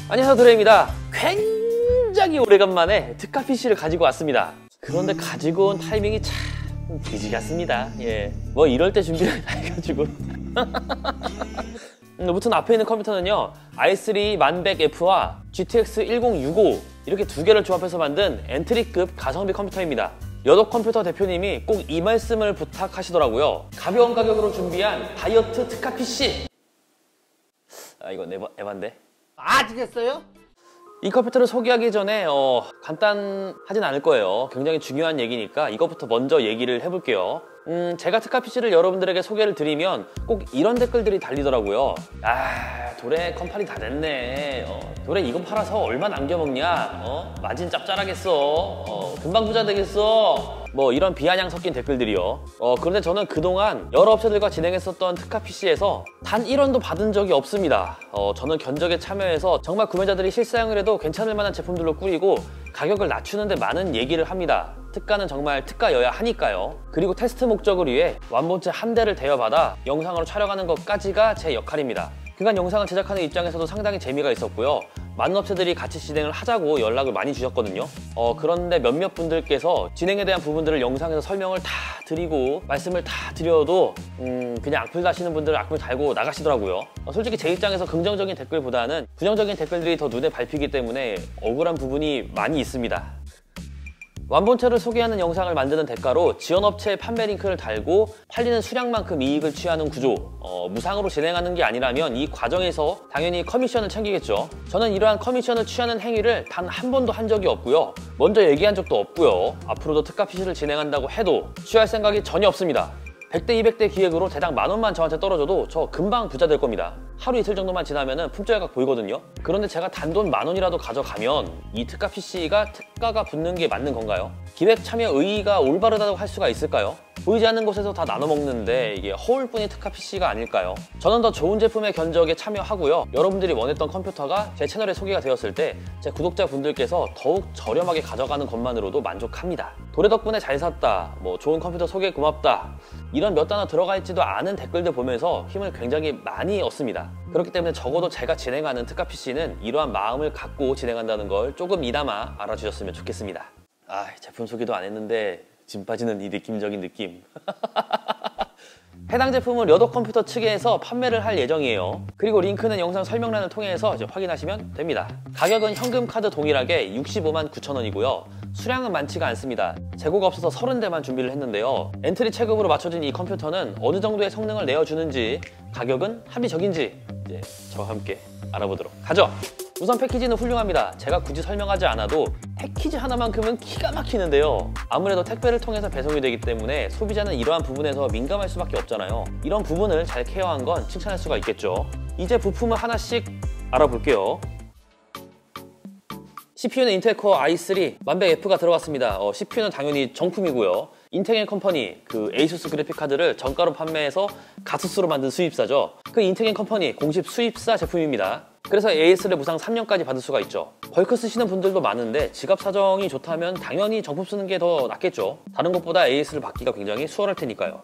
안녕하세요, 드레입니다. 굉장히 오래간만에 특가 PC를 가지고 왔습니다. 그런데 가지고 온 타이밍이 참 그지 같습니다. 예, 뭐 이럴 때 준비를 다 해가지고 무튼 앞에 있는 컴퓨터는요, i3 1100F와 GTX 1065 이렇게 두 개를 조합해서 만든 엔트리급 가성비 컴퓨터입니다. 여덕 컴퓨터 대표님이 꼭 이 말씀을 부탁하시더라고요. 가벼운 가격으로 준비한 다이어트 특가 PC. 아, 이거 에반데? 아시겠어요? 이 컴퓨터를 소개하기 전에 간단하진 않을 거예요. 굉장히 중요한 얘기니까 이것부터 먼저 얘기를 해볼게요. 제가 특가 PC를 여러분들에게 소개를 드리면 꼭 이런 댓글들이 달리더라고요. 아, 도래 컴팔이 다 됐네. 도래 이거 팔아서 얼마 남겨먹냐? 마진 짭짤하겠어. 금방 부자 되겠어. 뭐 이런 비아냥 섞인 댓글들이요. 그런데 저는 그동안 여러 업체들과 진행했었던 특가 PC에서 단 1원도 받은 적이 없습니다. 저는 견적에 참여해서 정말 구매자들이 실사용을 해도 괜찮을 만한 제품들로 꾸리고 가격을 낮추는데 많은 얘기를 합니다. 특가는 정말 특가여야 하니까요. 그리고 테스트 목적을 위해 완본체 한 대를 대여받아 영상으로 촬영하는 것까지가 제 역할입니다. 그간 영상을 제작하는 입장에서도 상당히 재미가 있었고요. 많은 업체들이 같이 진행을 하자고 연락을 많이 주셨거든요. 그런데 몇몇 분들께서 진행에 대한 부분들을 영상에서 설명을 다 드리고 말씀을 다 드려도 그냥 악플 다시는 분들은 악플 달고 나가시더라고요. 솔직히 제 입장에서 긍정적인 댓글보다는 부정적인 댓글들이 더 눈에 밟히기 때문에 억울한 부분이 많이 있습니다. 완본체를 소개하는 영상을 만드는 대가로 지원업체의 판매 링크를 달고 팔리는 수량만큼 이익을 취하는 구조. 무상으로 진행하는 게 아니라면 이 과정에서 당연히 커미션을 챙기겠죠. 저는 이러한 커미션을 취하는 행위를 단 한 번도 한 적이 없고요. 먼저 얘기한 적도 없고요. 앞으로도 특가 PC를 진행한다고 해도 취할 생각이 전혀 없습니다. 100대 200대 기획으로 대당 10,000원 저한테 떨어져도 저 금방 부자 될 겁니다. 하루 이틀 정도만 지나면은 품절각 보이거든요. 그런데 제가 단돈 10,000원이라도 가져가면 이 특가 PC가 특가가 붙는 게 맞는 건가요? 기획 참여 의의가 올바르다고 할 수가 있을까요? 보이지 않는 곳에서 다 나눠 먹는데 이게 허울뿐이 특가 PC가 아닐까요? 저는 더 좋은 제품의 견적에 참여하고요. 여러분들이 원했던 컴퓨터가 제 채널에 소개가 되었을 때 제 구독자분들께서 더욱 저렴하게 가져가는 것만으로도 만족합니다. 도래 덕분에 잘 샀다, 뭐 좋은 컴퓨터 소개 고맙다, 이런 몇 단어 들어가 있지도 않은 댓글들 보면서 힘을 굉장히 많이 얻습니다. 그렇기 때문에 적어도 제가 진행하는 특가 PC는 이러한 마음을 갖고 진행한다는 걸 조금이나마 알아주셨으면 좋겠습니다. 아, 제품 소개도 안 했는데 진 빠지는 이 느낌적인 느낌. 해당 제품은 여덕 컴퓨터 측에서 판매를 할 예정이에요. 그리고 링크는 영상 설명란을 통해서 이제 확인하시면 됩니다. 가격은 현금 카드 동일하게 659,000원이고요. 수량은 많지가 않습니다. 재고가 없어서 30대만 준비를 했는데요. 엔트리 체급으로 맞춰진 이 컴퓨터는 어느 정도의 성능을 내어주는지, 가격은 합리적인지 이제 저와 함께 알아보도록 하죠. 우선 패키지는 훌륭합니다. 제가 굳이 설명하지 않아도 패키지 하나만큼은 기가 막히는데요. 아무래도 택배를 통해서 배송이 되기 때문에 소비자는 이러한 부분에서 민감할 수밖에 없잖아요. 이런 부분을 잘 케어한 건 칭찬할 수가 있겠죠. 이제 부품을 하나씩 알아볼게요. CPU는 인텔 코어 i3 1100F가 들어갔습니다. CPU는 당연히 정품이고요. 인텍앤 컴퍼니, 그 에이수스 그래픽 카드를 정가로 판매해서 가스수로 만든 수입사죠. 그 인텍앤 컴퍼니 공식 수입사 제품입니다. 그래서 AS를 무상 3년까지 받을 수가 있죠. 벌크 쓰시는 분들도 많은데 지갑 사정이 좋다면 당연히 정품 쓰는 게 더 낫겠죠. 다른 것보다 AS를 받기가 굉장히 수월할 테니까요.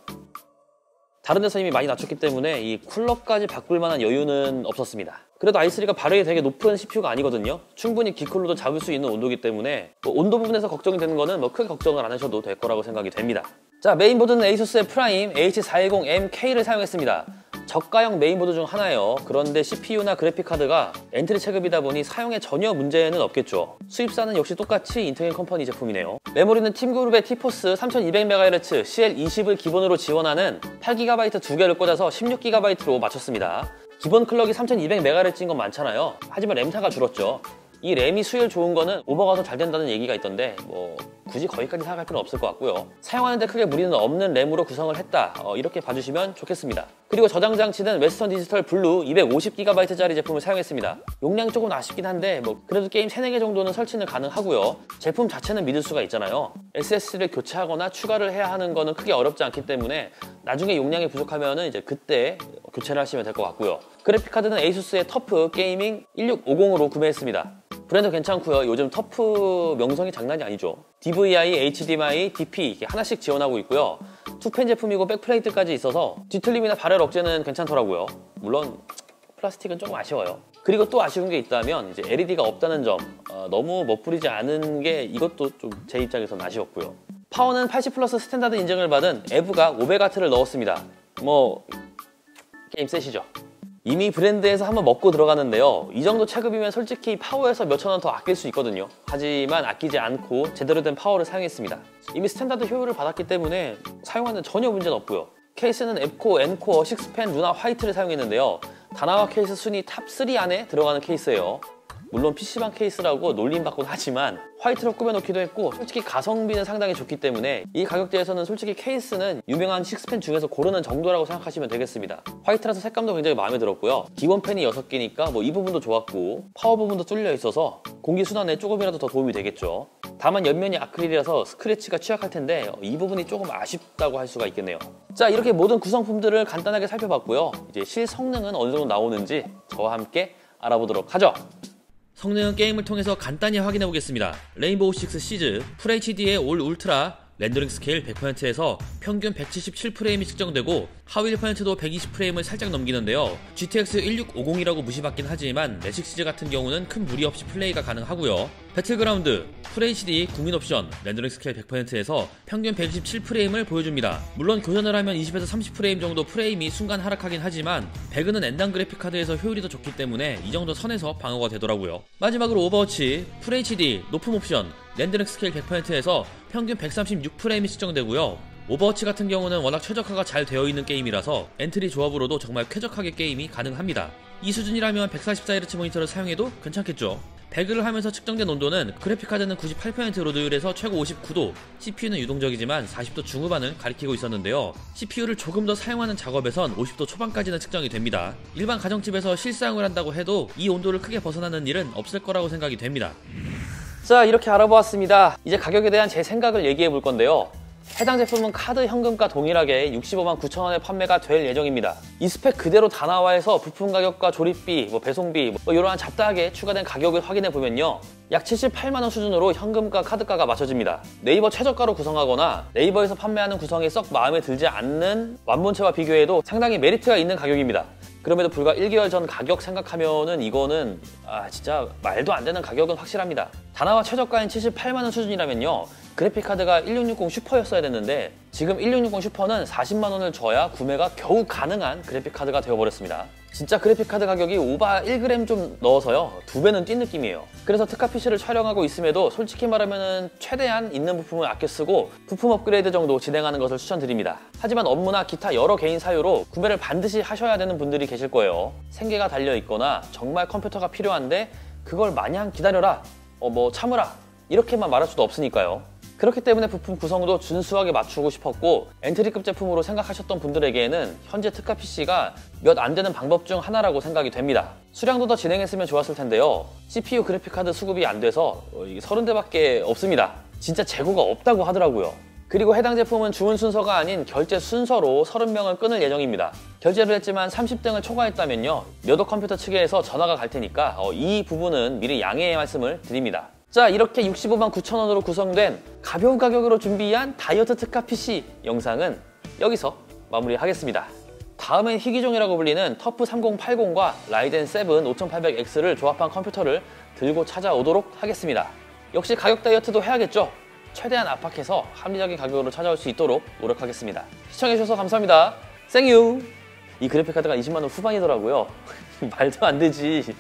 다른 데서 이미 많이 낮췄기 때문에 이 쿨러까지 바꿀 만한 여유는 없었습니다. 그래도 i3가 발열이 되게 높은 CPU가 아니거든요. 충분히 기쿨로도 잡을 수 있는 온도이기 때문에 온도 부분에서 걱정이 되는 거는 크게 걱정을 안 하셔도 될 거라고 생각이 됩니다. 자, 메인보드는 ASUS의 프라임 H410MK를 사용했습니다. 저가형 메인보드 중 하나예요. 그런데 CPU나 그래픽카드가 엔트리 체급이다 보니 사용에 전혀 문제는 없겠죠. 수입사는 역시 똑같이 인텍앤 컴퍼니 제품이네요. 메모리는 팀그룹의 티포스 3200MHz CL20을 기본으로 지원하는 8GB 두 개를 꽂아서 16GB로 맞췄습니다. 기본 클럭이 3200MHz인 건 많잖아요. 하지만 램타가 줄었죠. 이 램이 수율 좋은 거는 오버가 더 잘 된다는 얘기가 있던데 뭐 굳이 거기까지 생각할 필요는 없을 것 같고요. 사용하는데 크게 무리는 없는 램으로 구성을 했다, 이렇게 봐주시면 좋겠습니다. 그리고 저장 장치는 웨스턴 디지털 블루 250GB짜리 제품을 사용했습니다. 용량이 조금 아쉽긴 한데 그래도 게임 3, 4개 정도는 설치는 가능하고요. 제품 자체는 믿을 수가 있잖아요. SSD를 교체하거나 추가를 해야 하는 거는 크게 어렵지 않기 때문에 나중에 용량이 부족하면 이제 그때 교체를 하시면 될 것 같고요. 그래픽카드는 에이수스의 터프 게이밍 1650으로 구매했습니다. 브랜드 괜찮고요. 요즘 터프 명성이 장난이 아니죠. DVI, HDMI, DP 이렇게 하나씩 지원하고 있고요. 투펜 제품이고 백플레이트까지 있어서 뒤틀림이나 발열 억제는 괜찮더라고요. 물론 플라스틱은 조금 아쉬워요. 그리고 또 아쉬운 게 있다면 이제 LED가 없다는 점, 너무 멋부리지 않은 게 이것도 좀 제 입장에서는 아쉬웠고요. 파워는 80 플러스 스탠다드 인증을 받은 에브가 500W를 넣었습니다. 뭐 게임 셋이죠. 이미 브랜드에서 한번 먹고 들어가는데요. 이 정도 체급이면 솔직히 파워에서 몇천 원 더 아낄 수 있거든요. 하지만 아끼지 않고 제대로 된 파워를 사용했습니다. 이미 스탠다드 효율을 받았기 때문에 사용하는 전혀 문제는 없고요. 케이스는 앱코 N코어 6펜 루나 화이트를 사용했는데요. 다나와 케이스 순위 탑3 안에 들어가는 케이스예요. 물론 PC방 케이스라고 놀림받곤 하지만 화이트로 꾸며놓기도 했고 솔직히 가성비는 상당히 좋기 때문에 이 가격대에서는 솔직히 케이스는 유명한 6펜 중에서 고르는 정도라고 생각하시면 되겠습니다. 화이트라서 색감도 굉장히 마음에 들었고요. 기본 펜이 6개니까 뭐 이 부분도 좋았고 파워 부분도 뚫려 있어서 공기순환에 조금이라도 더 도움이 되겠죠. 다만 옆면이 아크릴이라서 스크래치가 취약할 텐데 이 부분이 조금 아쉽다고 할 수가 있겠네요. 자, 이렇게 모든 구성품들을 간단하게 살펴봤고요. 이제 실성능은 어느 정도 나오는지 저와 함께 알아보도록 하죠. 성능은 게임을 통해서 간단히 확인해 보겠습니다. 레인보우 6 시즈 FHD의 올 울트라 렌더링 스케일 100%에서 평균 177프레임이 측정되고 하위 1%도 120프레임을 살짝 넘기는데요. GTX 1650이라고 무시받긴 하지만 레식 시즈 같은 경우는 큰 무리 없이 플레이가 가능하고요. 배틀그라운드 FHD 국민 옵션 렌더링 스케일 100%에서 평균 127프레임을 보여줍니다. 물론 교전을 하면 20에서 30프레임 정도 프레임이 순간 하락하긴 하지만 배그는 엔단 그래픽카드에서 효율이 더 좋기 때문에 이 정도 선에서 방어가 되더라고요. 마지막으로 오버워치 FHD 높음 옵션 렌더링 스케일 100%에서 평균 136프레임이 측정되고요. 오버워치 같은 경우는 워낙 최적화가 잘 되어 있는 게임이라서 엔트리 조합으로도 정말 쾌적하게 게임이 가능합니다. 이 수준이라면 144Hz 모니터를 사용해도 괜찮겠죠. 배그를 하면서 측정된 온도는 그래픽카드는 98% 로드율에서 최고 59도, CPU는 유동적이지만 40도 중후반을 가리키고 있었는데요. CPU를 조금 더 사용하는 작업에선 50도 초반까지는 측정이 됩니다. 일반 가정집에서 실사용을 한다고 해도 이 온도를 크게 벗어나는 일은 없을 거라고 생각이 됩니다. 자, 이렇게 알아보았습니다. 이제 가격에 대한 제 생각을 얘기해 볼 건데요. 해당 제품은 카드 현금가 동일하게 65만 9천 원에 판매가 될 예정입니다. 이 스펙 그대로 다나와에서 부품 가격과 조립비, 배송비 이러한 잡다하게 추가된 가격을 확인해 보면요. 약 78만 원 수준으로 현금가, 카드가가 맞춰집니다. 네이버 최저가로 구성하거나 네이버에서 판매하는 구성이 썩 마음에 들지 않는 완본체와 비교해도 상당히 메리트가 있는 가격입니다. 그럼에도 불과 1개월 전 가격 생각하면은 이거는 진짜 말도 안 되는 가격은 확실합니다. 다나와 최저가인 78만 원 수준이라면요. 그래픽카드가 1660 슈퍼였어야 됐는데 지금 1660 슈퍼는 40만 원을 줘야 구매가 겨우 가능한 그래픽카드가 되어버렸습니다. 진짜 그래픽카드 가격이 오바 1g 좀 넣어서요. 2배는 뛴 느낌이에요. 그래서 특화 PC를 촬영하고 있음에도 솔직히 말하면 최대한 있는 부품을 아껴 쓰고 부품 업그레이드 정도 진행하는 것을 추천드립니다. 하지만 업무나 기타 여러 개인 사유로 구매를 반드시 하셔야 되는 분들이 계실 거예요. 생계가 달려있거나 정말 컴퓨터가 필요한데 그걸 마냥 기다려라, 참으라 이렇게만 말할 수도 없으니까요. 그렇기 때문에 부품 구성도 준수하게 맞추고 싶었고 엔트리급 제품으로 생각하셨던 분들에게는 현재 특가 PC가 몇 안 되는 방법 중 하나라고 생각이 됩니다. 수량도 더 진행했으면 좋았을 텐데요. CPU 그래픽카드 수급이 안 돼서 30대밖에 없습니다. 진짜 재고가 없다고 하더라고요. 그리고 해당 제품은 주문 순서가 아닌 결제 순서로 30명을 끊을 예정입니다. 결제를 했지만 30등을 초과했다면요. 몇억 컴퓨터 측에서 전화가 갈 테니까 이 부분은 미리 양해의 말씀을 드립니다. 자, 이렇게 65만 9천 원으로 구성된 가벼운 가격으로 준비한 다이어트 특가 PC 영상은 여기서 마무리하겠습니다. 다음엔 희귀종이라고 불리는 터프 3080과 라이젠 7 5800X를 조합한 컴퓨터를 들고 찾아오도록 하겠습니다. 역시 가격 다이어트도 해야겠죠? 최대한 압박해서 합리적인 가격으로 찾아올 수 있도록 노력하겠습니다. 시청해주셔서 감사합니다. 생유! 이 그래픽카드가 20만 원 후반이더라고요. 말도 안 되지.